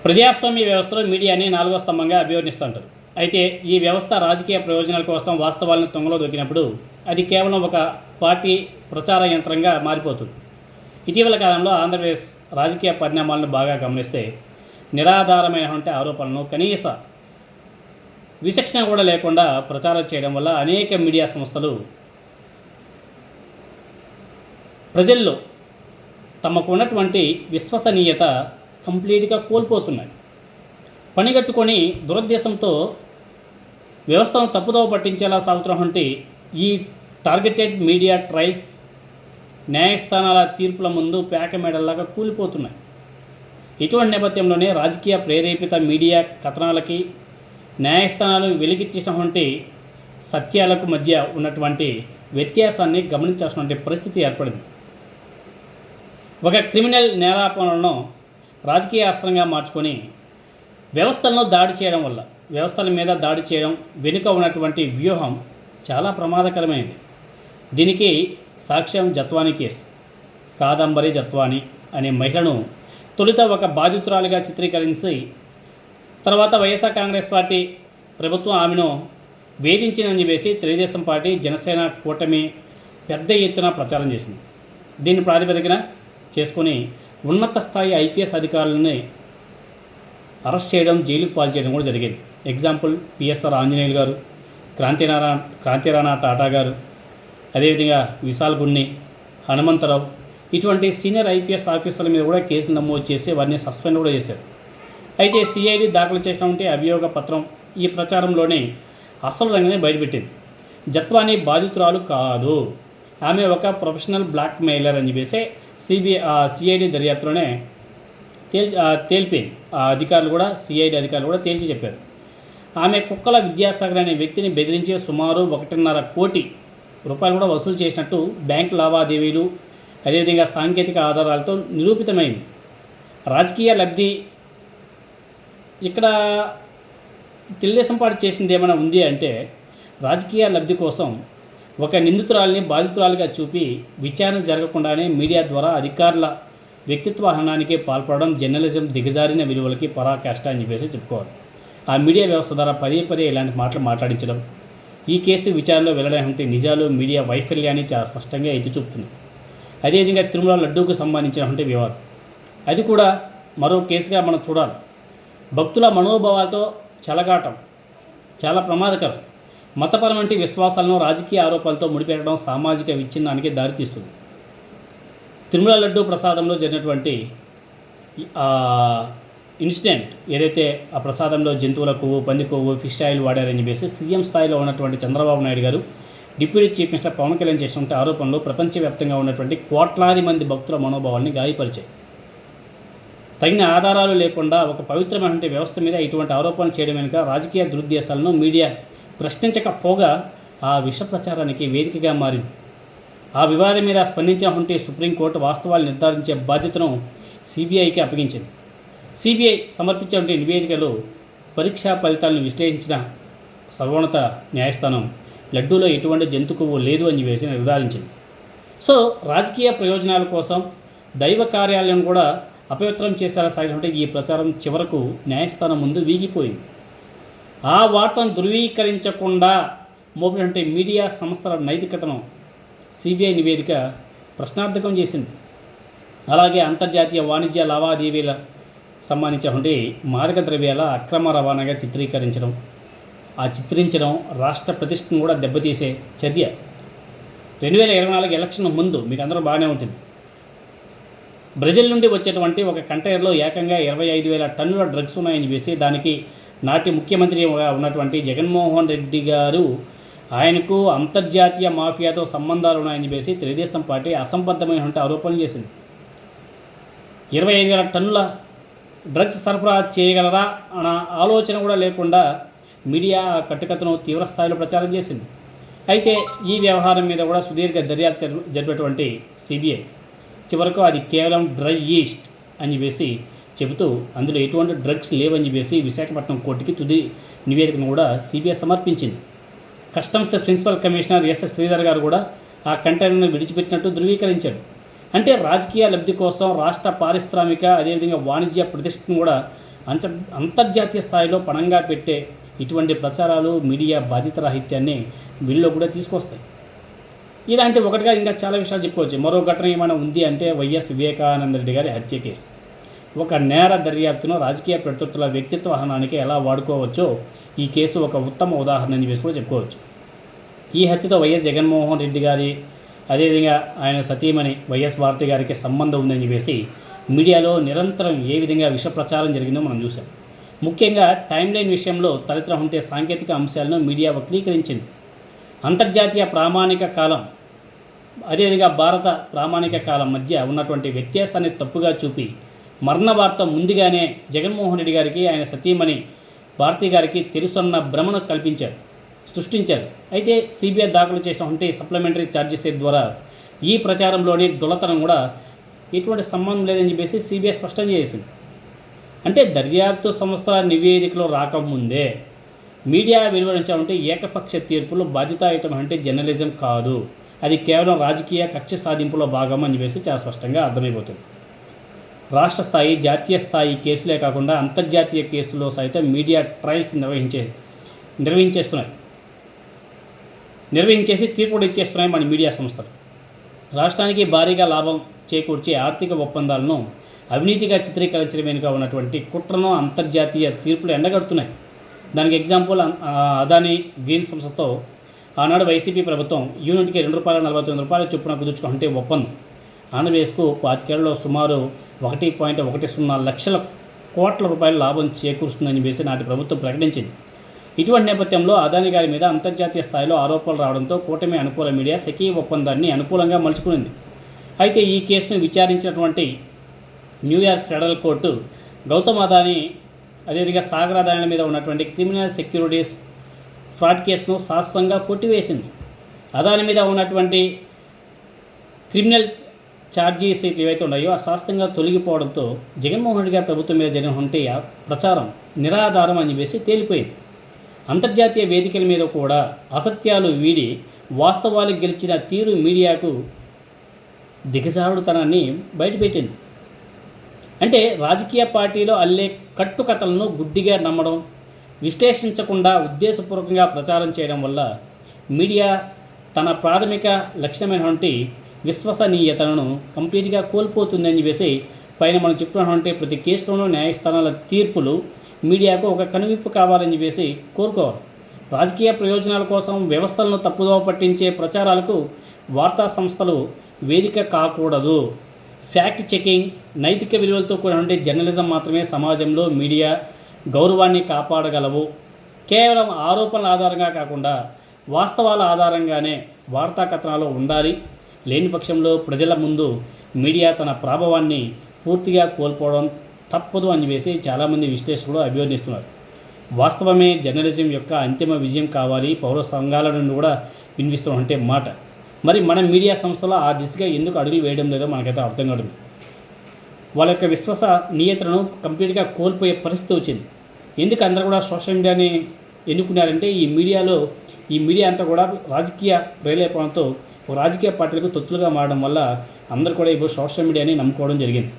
ప్రజాస్వామ్య వ్యవస్థలో మీడియాని నాలుగో స్తంభంగా అభివర్ణిస్తుంటారు. అయితే ఈ వ్యవస్థ రాజకీయ ప్రయోజనాల కోసం వాస్తవాలను తొంగలో దొక్కినప్పుడు అది కేవలం ఒక పార్టీ ప్రచార యంత్రంగా మారిపోతుంది. ఇటీవల కాలంలో ఆంధ్రప్రదేశ్ రాజకీయ పరిణామాలను బాగా గమనిస్తే నిరాధారమైనటువంటి ఆరోపణలను కనీస విచక్షణ కూడా లేకుండా ప్రచారం చేయడం వల్ల అనేక మీడియా సంస్థలు ప్రజల్లో తమకు ఉన్నటువంటి విశ్వసనీయత కంప్లీట్గా కోల్పోతున్నాయి. పనిగట్టుకొని దురుద్దేశంతో వ్యవస్థను తప్పుదోవ పట్టించేలా సాగుతున్నటువంటి ఈ టార్గెటెడ్ మీడియా ట్రయల్స్ న్యాయస్థానాల తీర్పుల ముందు పేక మేడల్లాగా కూలిపోతున్నాయి. ఇటువంటి నేపథ్యంలోనే రాజకీయ ప్రేరేపిత మీడియా కథనాలకి న్యాయస్థానాలు వెలికి తీసినటువంటి సత్యాలకు మధ్య ఉన్నటువంటి వ్యత్యాసాన్ని గమనించాల్సినటువంటి పరిస్థితి ఏర్పడింది. ఒక క్రిమినల్ నేరాపణలను రాజకీయ అస్త్రంగా మార్చుకొని వ్యవస్థలను దాడి చేయడం వల్ల వ్యవస్థల మీద దాడి చేయడం వెనుక ఉన్నటువంటి వ్యూహం చాలా ప్రమాదకరమైనది. దీనికి సాక్ష్యం జత్వాని కేసు. కాదంబరి జత్వాని అనే మహిళను తొలుత ఒక బాధితురాలిగా చిత్రీకరించి తర్వాత వైఎస్ఆర్ కాంగ్రెస్ పార్టీ ప్రభుత్వం ఆమెను వేధించిందని చెప్పేసి తెలుగుదేశం పార్టీ జనసేన కూటమి పెద్ద ఎత్తున ప్రచారం చేసింది. దీన్ని ప్రాతిపదికన చేసుకొని ఉన్నత స్థాయి ఐపీఎస్ అధికారులని అరెస్ట్ చేయడం, జైలుకు పాలు చేయడం కూడా జరిగింది. ఎగ్జాంపుల్ పిఎస్ఆర్ ఆంజనేయులు గారు, క్రాంతిరాణా టాటా గారు, అదేవిధంగా విశాల్ గున్ని, హనుమంతరావు ఇటువంటి సీనియర్ ఐపీఎస్ ఆఫీసర్ల మీద కూడా కేసులు నమోదు చేసి వారిని సస్పెండ్ కూడా చేశారు. అయితే సిఐడి దాఖలు చేసినటువంటి అభియోగ పత్రం ఈ ప్రచారంలోనే అసలు రంగనే బయటపెట్టింది. జత్వాని బాధితురాలు కాదు, ఆమె ఒక ప్రొఫెషనల్ బ్లాక్ మెయిలర్ అని చెప్పేసి సిఐడి దర్యాప్తులోనే తేల్పింది. ఆ అధికారులు కూడా సిఐడి అధికారులు కూడా తేల్చి చెప్పారు. ఆమె కుక్కల విద్యాసాగర్ అనే వ్యక్తిని బెదిరించి సుమారు 1.5 కోటి రూపాయలు కూడా వసూలు చేసినట్టు బ్యాంకు లావాదేవీలు అదేవిధంగా సాంకేతిక ఆధారాలతో నిరూపితమైంది. రాజకీయ లబ్ధి ఇక్కడ తెలుగుదేశం పార్టీ చేసింది ఏమైనా ఉంది అంటే రాజకీయ లబ్ధి కోసం ఒక నిందితురాలిని బాధితురాలుగా చూపి విచారణ జరగకుండానే మీడియా ద్వారా అధికారుల వ్యక్తిత్వ హననానికి పాల్పడడం జర్నలిజం దిగజారిన విలువలకి పరాకాష్ట అని చెప్పేసి చెప్పుకోవాలి. ఆ మీడియా వ్యవస్థ ద్వారా పదే ఇలాంటి మాటలు మాట్లాడించడం ఈ కేసు విచారణలో వెల్లడైనటువంటి నిజాలు మీడియా వైఫల్యాన్ని చాలా స్పష్టంగా ఎత్తి చూపుతుంది. అదేవిధంగా తిరుమల లడ్డూకు సంబంధించినటువంటి వివాదం అది కూడా మరో కేసుగా మనం చూడాలి. భక్తుల మనోభావాలతో చెలగాటం చాలా ప్రమాదకరం. మతపరమైన విశ్వాసాలను రాజకీయ ఆరోపణలతో ముడిపెట్టడం సామాజిక విచ్ఛిన్నానికి దారితీస్తుంది. తిరుమల లడ్డూ ప్రసాదంలో జరిగినటువంటి ఇన్సిడెంట్ ఏదైతే ఆ ప్రసాదంలో జంతువుల కొవ్వు, పంది కొవ్వు, ఫిష్ ఆయిల్ వాడారని చెప్పేసి సీఎం స్థాయిలో ఉన్నటువంటి Chandrababu Naidu garu deputy chief minister Pawan Kalyan చేసినటువంటి ఆరోపణలు ప్రపంచవ్యాప్తంగా ఉన్నటువంటి కోట్లాది మంది భక్తుల మనోభావాల్ని గాయపరిచాయి. తగిన ఆధారాలు లేకుండా ఒక పవిత్రమైన వ్యవస్థ మీద ఇటువంటి ఆరోపణలు చేయడం వెనుక రాజకీయ దురుద్దేశాలను మీడియా ప్రశ్నించకపోగా ఆ విష ప్రచారానికి వేదికగా మారింది. ఆ వివాదం మీద స్పందించినటువంటి సుప్రీంకోర్టు వాస్తవాలు నిర్ధారించే బాధ్యతను సిబిఐకి అప్పగించింది. సిబిఐ సమర్పించినటువంటి నివేదికలో పరీక్షా ఫలితాలను విశ్లేషించిన సర్వోన్నత న్యాయస్థానం లడ్డూలో ఎటువంటి జంతు కొవ్వు లేదు అని చెప్పేసి నిర్ధారించింది. సో రాజకీయ ప్రయోజనాల కోసం దైవ కార్యాలను కూడా అపవిత్రం చేసేలా సాగినటువంటి ఈ ప్రచారం చివరకు న్యాయస్థానం ముందు వీగిపోయింది. ఆ వార్తను ధృవీకరించకుండా మోపినటువంటి మీడియా సంస్థల నైతికతను సిబిఐ నివేదిక ప్రశ్నార్థకం చేసింది. అలాగే అంతర్జాతీయ వాణిజ్య లావాదేవీల సంబంధించినటువంటి మాదక ద్రవ్యాల అక్రమ రవాణాగా చిత్రించడం రాష్ట్ర ప్రతిష్టను కూడా దెబ్బతీసే చర్య. 2024 ఎలక్షన్ ముందు మీకు అందరూ బాగానే ఉంటుంది. బ్రెజిల్ నుండి వచ్చేటువంటి ఒక కంటైనర్లో ఏకంగా 25,000 టన్నుల డ్రగ్స్ ఉన్నాయని చెప్పేసి దానికి నాటి ముఖ్యమంత్రిగా ఉన్నటువంటి జగన్మోహన్ రెడ్డి గారు ఆయనకు అంతర్జాతీయ మాఫియాతో సంబంధాలు ఉన్నాయని చెప్పేసి తెలుగుదేశం పార్టీ అసంబద్ధమైనటువంటి ఆరోపణలు చేసింది. 25,000 టన్నుల డ్రగ్స్ సరఫరా చేయగలరా అన్న ఆలోచన కూడా లేకుండా మీడియా కట్టుకథను తీవ్రస్థాయిలో ప్రచారం చేసింది. అయితే ఈ వ్యవహారం మీద కూడా సుదీర్ఘ దర్యాప్తు జరిపేటువంటి సిబిఐ చివరకు అది కేవలం డ్రై ఈస్ట్ అని చెప్పేసి చెబుతూ అందులో ఎటువంటి డ్రగ్స్ లేవని చెప్పేసి విశాఖపట్నం కోర్టుకి తుది నివేదికను కూడా సిబిఐ సమర్పించింది. Customs principal commissioner S Sridhar garu కూడా ఆ కంటైనర్ను విడిచిపెట్టినట్టు ధృవీకరించారు. అంటే రాజకీయ లబ్ధి కోసం రాష్ట్ర పారిశ్రామిక అదేవిధంగా వాణిజ్య ప్రతిష్టను కూడా అంతర్జాతీయ స్థాయిలో పణంగా పెట్టే ఇటువంటి ప్రచారాలు మీడియా బాధ్యత రాహిత్యాన్ని వీళ్ళు కూడా తీసుకొస్తాయి. ఇలాంటి ఒకటిగా ఇంకా చాలా విషయాలు చెప్పుకోవచ్చు. మరో ఘటన ఏమైనా ఉంది అంటే వైఎస్ వివేకానంద రెడ్డి గారి హత్య కేసు. ఒక నేర దర్యాప్తును రాజకీయ ప్రత్యర్థుల వ్యక్తిత్వ హననానికి ఎలా వాడుకోవచ్చో ఈ కేసు ఒక ఉత్తమ ఉదాహరణ అని కూడా చెప్పుకోవచ్చు. ఈ హత్యతో వైఎస్ జగన్మోహన్ రెడ్డి గారి అదేవిధంగా ఆయన సతీమణి వైఎస్ భారతి గారికి సంబంధం ఉందని చెప్పేసి మీడియాలో నిరంతరం ఏ విధంగా విష ప్రచారం జరిగిందో మనం చూసాం. ముఖ్యంగా టైమ్లైన్ విషయంలో తలెత్తన ఉంటే సాంకేతిక అంశాలను మీడియా వక్రీకరించింది. అంతర్జాతీయ ప్రామాణిక కాలం అదేవిధంగా భారత ప్రామాణిక కాలం మధ్య ఉన్నటువంటి వ్యత్యాసాన్ని తప్పుగా చూపి మరణ వార్త ముందుగానే జగన్మోహన్ రెడ్డి గారికి ఆయన సతీమణి భారతి గారికి తెలుసున్న భ్రమను సృష్టించారు. అయితే సిబిఐ దాఖలు చేసినటువంటి సప్లిమెంటరీ ఛార్జెస్ ద్వారా ఈ ప్రచారంలోని డొలతనం కూడా ఎటువంటి సంబంధం లేదని చెప్పేసి సిబిఐ స్పష్టం చేసింది. అంటే దర్యాప్తు సంస్థల నివేదికలు రాకముందే మీడియా వెలువరించాలంటే ఏకపక్ష తీర్పులు బాధ్యతాయుతం అంటే జర్నలిజం కాదు, అది కేవలం రాజకీయ కక్ష సాధింపులో భాగం అని చెప్పేసి చాలా స్పష్టంగా అర్థమైపోతుంది. రాష్ట్ర స్థాయి జాతీయ స్థాయి కేసులే కాకుండా అంతర్జాతీయ కేసుల్లో సైతం మీడియా ట్రయల్స్ నిర్వహించేసి తీర్పులు ఇచ్చేస్తున్నాయి మన మీడియా సంస్థలు. రాష్ట్రానికి భారీగా లాభం చేకూర్చే ఆర్థిక ఒప్పందాలను అవినీతిగా చిత్రీకరించడం వెనుక ఉన్నటువంటి కుట్రను అంతర్జాతీయ తీర్పులు ఎండగడుతున్నాయి. దానికి ఎగ్జాంపుల్ అదానీ గ్రీన్ సంస్థతో ఆనాడు వైసీపీ ప్రభుత్వం యూనిట్కి ₹2.49 చొప్పున కుదుర్చుకుంటే ఒప్పందం ఆంధ్రప్రదేశ్కు 25 ఏళ్లలో సుమారు 1.10 లక్షల కోట్ల రూపాయల లాభం చేకూరుస్తుందని చెప్పేసి నాటి ప్రభుత్వం ప్రకటించింది. ఇటువంటి నేపథ్యంలో అదానీ గారి మీద అంతర్జాతీయ స్థాయిలో ఆరోపణలు రావడంతో కూటమి అనుకూల మీడియా సెకీ ఒప్పందాన్ని అనుకూలంగా మలుచుకునింది. అయితే ఈ కేసును విచారించినటువంటి New York federal court Gautam Adani అదేవిధంగా సాగర్ అదానీల మీద ఉన్నటువంటి క్రిమినల్ సెక్యూరిటీస్ ఫ్రాడ్ కేసును శాశ్వతంగా కొట్టివేసింది. అదానీ మీద ఉన్నటువంటి క్రిమినల్ ఛార్జీస్ ఏవైతే ఉన్నాయో ఆ శాశ్వతంగా తొలగిపోవడంతో జగన్మోహన్ రెడ్డి గారి ప్రభుత్వం మీద జరిగినటువంటి ప్రచారం నిరాధారం అని చెప్పేసి తేలిపోయింది. అంతర్జాతీయ వేదికల మీద కూడా అసత్యాలు వీడి వాస్తవాలు గెలిచిన తీరు మీడియాకు దిగజారుడుతనాన్ని బయటపెట్టింది. అంటే రాజకీయ పార్టీలో అల్లే కట్టుకథలను గుడ్డిగా నమ్మడం, విశ్లేషించకుండా ఉద్దేశపూర్వకంగా ప్రచారం చేయడం వల్ల మీడియా తన ప్రాథమిక లక్ష్యమైనటువంటి విశ్వసనీయతను కంప్లీట్గా కోల్పోతుందని చెప్పేసి పైన మనం చెప్తున్నటువంటి ప్రతి కేసులోనూ న్యాయస్థానాల తీర్పులు మీడియాకు ఒక కనువిప్పు కావాలని చెప్పేసి కోరుకోవాలి. రాజకీయ ప్రయోజనాల కోసం వ్యవస్థలను తప్పుదోవ పట్టించే ప్రచారాలకు వార్తా సంస్థలు వేదిక కాకూడదు. ఫ్యాక్ట్ చెకింగ్, నైతిక విలువలతో కూడినటువంటి జర్నలిజం మాత్రమే సమాజంలో మీడియా గౌరవాన్ని కాపాడగలవు. కేవలం ఆరోపణల ఆధారంగా కాకుండా వాస్తవాల ఆధారంగానే వార్తా కథనాలు ఉండాలి. లేని పక్షంలో ప్రజల ముందు మీడియా తన ప్రభావాన్ని పూర్తిగా కోల్పోవడం తప్పదు అని చెప్పేసి చాలామంది విశ్లేషకులు అభివర్ణిస్తున్నారు. వాస్తవమే జర్నలిజం యొక్క అంతిమ విజయం కావాలి పౌర సంఘాల నుండి కూడా వినిపిస్తున్నటువంటి మాట. మరి మన మీడియా సంస్థలో ఆ దిశగా ఎందుకు అడుగులు వేయడం లేదో మనకైతే అర్థం కాదు. వాళ్ళ యొక్క విశ్వసనీయతను కంప్లీట్గా కోల్పోయే పరిస్థితి వచ్చింది. ఎందుకు అందరూ కూడా సోషల్ మీడియాని ఎన్నుకున్నారంటే ఈ మీడియా అంతా కూడా రాజకీయ ప్రేరేపణతో రాజకీయ పార్టీలకు తొత్తులుగా మారడం వల్ల అందరూ కూడా ఇప్పుడు సోషల్ మీడియాని నమ్ముకోవడం జరిగింది.